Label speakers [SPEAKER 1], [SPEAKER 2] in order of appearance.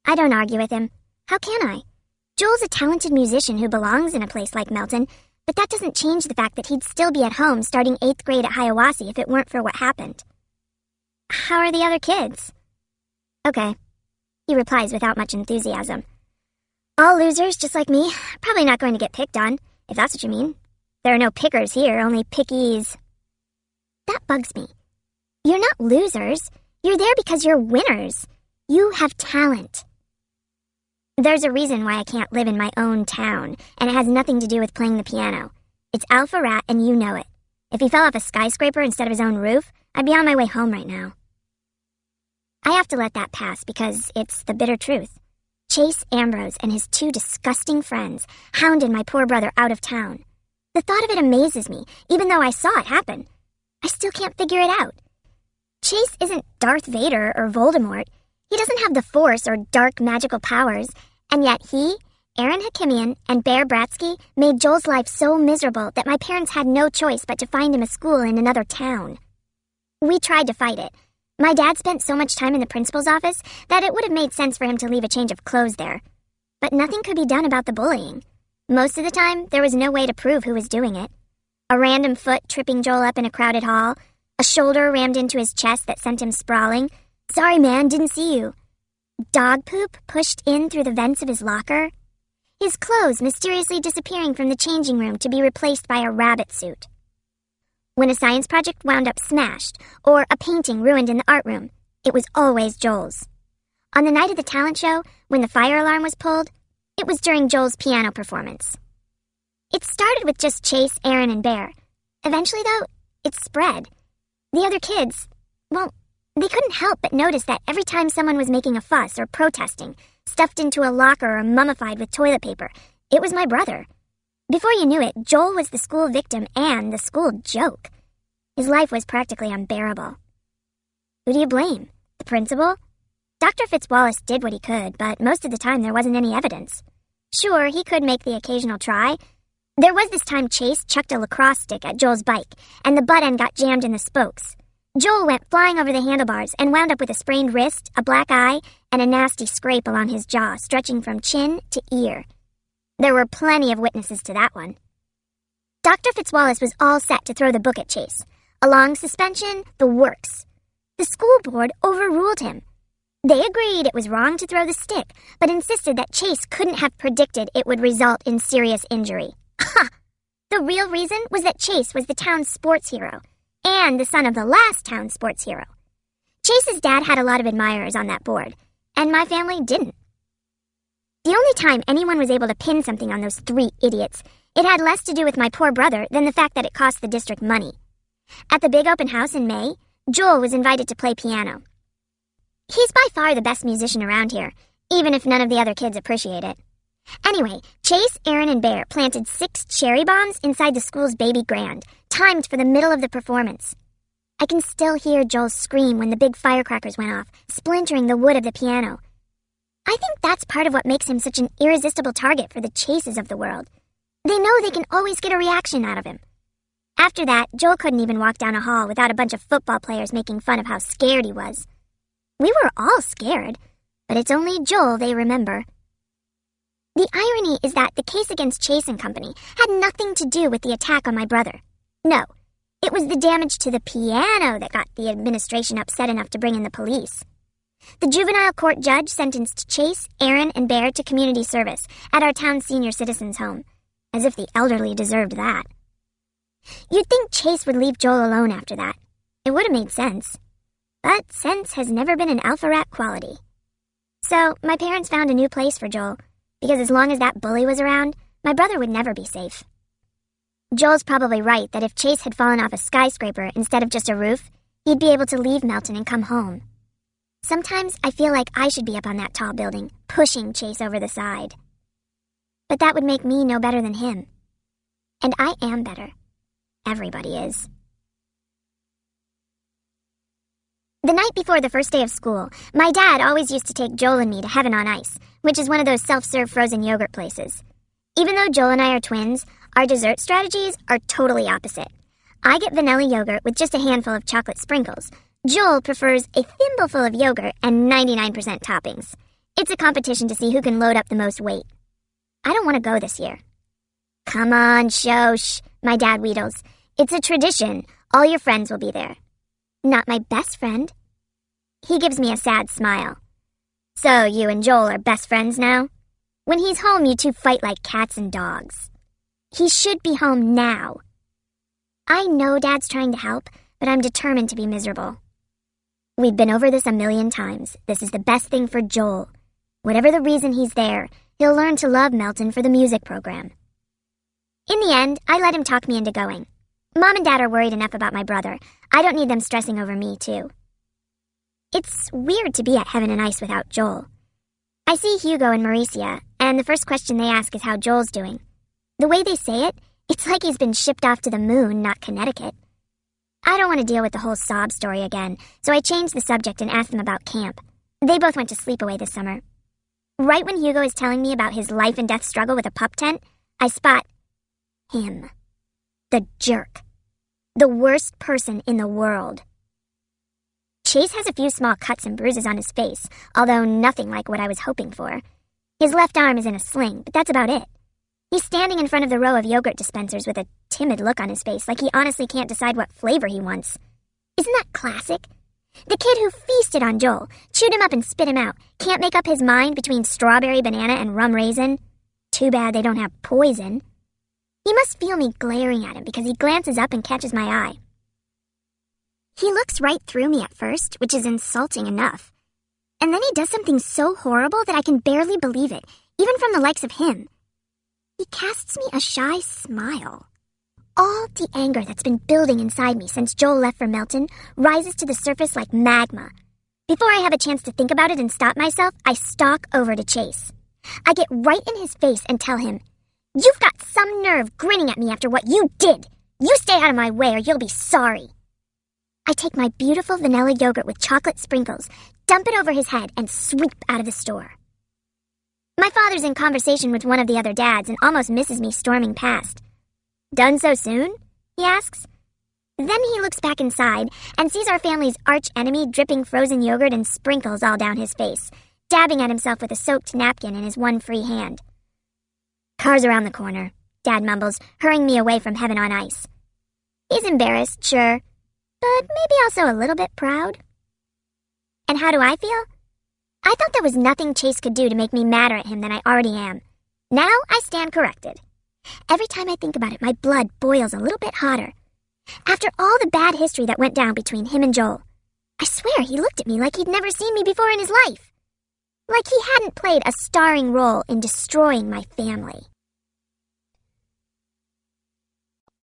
[SPEAKER 1] I don't argue with him. How can I? Joel's a talented musician who belongs in a place like Melton, but that doesn't change the fact that he'd still be at home starting 8th grade at Hiawassee if it weren't for what happened. How are the other kids? Okay, he replies without much enthusiasm. All losers, just like me, probably not going to get picked on, if that's what you mean. There are no pickers here, only pickies. That bugs me. You're not losers. You're there because you're winners. You have talent. There's a reason why I can't live in my own town, and it has nothing to do with playing the piano. It's Alpha Rat, and you know it. If he fell off a skyscraper instead of his own roof, I'd be on my way home right now. I have to let that pass because it's the bitter truth. Chase Ambrose and his 2 disgusting friends hounded my poor brother out of town. The thought of it amazes me, even though I saw it happen. I still can't figure it out. Chase isn't Darth Vader or Voldemort. He doesn't have the Force or dark magical powers, and yet he, Aaron Hakimian, and Bear Bratsky made Joel's life so miserable that my parents had no choice but to find him a school in another town. We tried to fight it. My dad spent so much time in the principal's office that it would have made sense for him to leave a change of clothes there. But nothing could be done about the bullying. Most of the time, there was no way to prove who was doing it. A random foot tripping Joel up in a crowded hall, a shoulder rammed into his chest that sent him sprawling. Sorry, man, didn't see you. Dog poop pushed in through the vents of his locker. His clothes mysteriously disappearing from the changing room to be replaced by a rabbit suit. When a science project wound up smashed, or a painting ruined in the art room, it was always Joel's. On the night of the talent show, when the fire alarm was pulled, it was during Joel's piano performance. It started with just Chase, Aaron, and Bear. Eventually, though, it spread. The other kids, well, they couldn't help but notice that every time someone was making a fuss or protesting, stuffed into a locker or mummified with toilet paper, it was my brother. Before you knew it, Joel was the school victim and the school joke. His life was practically unbearable. Who do you blame? The principal? Dr. Fitzwallace did what he could, but most of the time there wasn't any evidence. Sure, he could make the occasional try. There was this time Chase chucked a lacrosse stick at Joel's bike, and the butt end got jammed in the spokes. Joel went flying over the handlebars and wound up with a sprained wrist, a black eye, and a nasty scrape along his jaw, stretching from chin to ear. There were plenty of witnesses to that one. Dr. Fitzwallace was all set to throw the book at Chase. A long suspension, the works. The school board overruled him. They agreed it was wrong to throw the stick, but insisted that Chase couldn't have predicted it would result in serious injury. Ha! The real reason was that Chase was the town's sports hero, and the son of the last town sports hero. Chase's dad had a lot of admirers on that board, and my family didn't. The only time anyone was able to pin something on those 3 idiots, it had less to do with my poor brother than the fact that it cost the district money. At the big open house in May, Joel was invited to play piano. He's by far the best musician around here, even if none of the other kids appreciate it. Anyway, Chase, Aaron, and Bear planted 6 cherry bombs inside the school's baby grand, timed for the middle of the performance. I can still hear Joel's scream when the big firecrackers went off, splintering the wood of the piano. I think that's part of what makes him such an irresistible target for the Chases of the world. They know they can always get a reaction out of him. After that, Joel couldn't even walk down a hall without a bunch of football players making fun of how scared he was. We were all scared, but it's only Joel they remember. The irony is that the case against Chase and Company had nothing to do with the attack on my brother. No, it was the damage to the piano that got the administration upset enough to bring in the police. The juvenile court judge sentenced Chase, Aaron, and Bear to community service at our town's senior citizens' home, as if the elderly deserved that. You'd think Chase would leave Joel alone after that. It would have made sense. But sense has never been an Alpha Rat quality. So my parents found a new place for Joel, because as long as that bully was around, my brother would never be safe. Joel's probably right that if Chase had fallen off a skyscraper instead of just a roof, he'd be able to leave Melton and come home. Sometimes I feel like I should be up on that tall building, pushing Chase over the side. But that would make me no better than him. And I am better. Everybody is. The night before the first day of school, my dad always used to take Joel and me to Heaven on Ice, which is one of those self-serve frozen yogurt places. Even though Joel and I are twins, our dessert strategies are totally opposite. I get vanilla yogurt with just a handful of chocolate sprinkles. Joel prefers a thimbleful of yogurt and 99% toppings. It's a competition to see who can load up the most weight. I don't want to go this year. Come on, Shosh, my dad wheedles. It's a tradition. All your friends will be there. Not my best friend. He gives me a sad smile. So you and Joel are best friends now? When he's home, you two fight like cats and dogs. He should be home now. I know Dad's trying to help, but I'm determined to be miserable. We've been over this a million times. This is the best thing for Joel. Whatever the reason he's there, he'll learn to love Melton for the music program. In the end, I let him talk me into going. Mom and Dad are worried enough about my brother. I don't need them stressing over me, too. It's weird to be at Heaven and Ice without Joel. I see Hugo and Mauricia, and the first question they ask is how Joel's doing. The way they say it, it's like he's been shipped off to the moon, not Connecticut. I don't want to deal with the whole sob story again, so I changed the subject and asked them about camp. They both went to sleepaway this summer. Right when Hugo is telling me about his life and death struggle with a pup tent, I spot him. The jerk. The worst person in the world. Chase has a few small cuts and bruises on his face, although nothing like what I was hoping for. His left arm is in a sling, but that's about it. He's standing in front of the row of yogurt dispensers with a timid look on his face, like he honestly can't decide what flavor he wants. Isn't that classic? The kid who feasted on Joel, chewed him up and spit him out, can't make up his mind between strawberry banana and rum raisin. Too bad they don't have poison. He must feel me glaring at him because he glances up and catches my eye. He looks right through me at first, which is insulting enough. And then he does something so horrible that I can barely believe it, even from the likes of him. He casts me a shy smile. All the anger that's been building inside me since Joel left for Melton rises to the surface like magma. Before I have a chance to think about it and stop myself, I stalk over to Chase. I get right in his face and tell him, "You've got some nerve grinning at me after what you did. You stay out of my way or you'll be sorry." I take my beautiful vanilla yogurt with chocolate sprinkles, dump it over his head, and sweep out of the store. My father's in conversation with one of the other dads and almost misses me storming past. "Done so soon?" he asks. Then he looks back inside and sees our family's arch-enemy dripping frozen yogurt and sprinkles all down his face, dabbing at himself with a soaked napkin in his one free hand. "Car's around the corner," Dad mumbles, hurrying me away from Heaven on Ice. He's embarrassed, sure, but maybe also a little bit proud. And how do I feel? I thought there was nothing Chase could do to make me madder at him than I already am. Now I stand corrected. Every time I think about it, my blood boils a little bit hotter. After all the bad history that went down between him and Joel, I swear he looked at me like he'd never seen me before in his life. Like he hadn't played a starring role in destroying my family.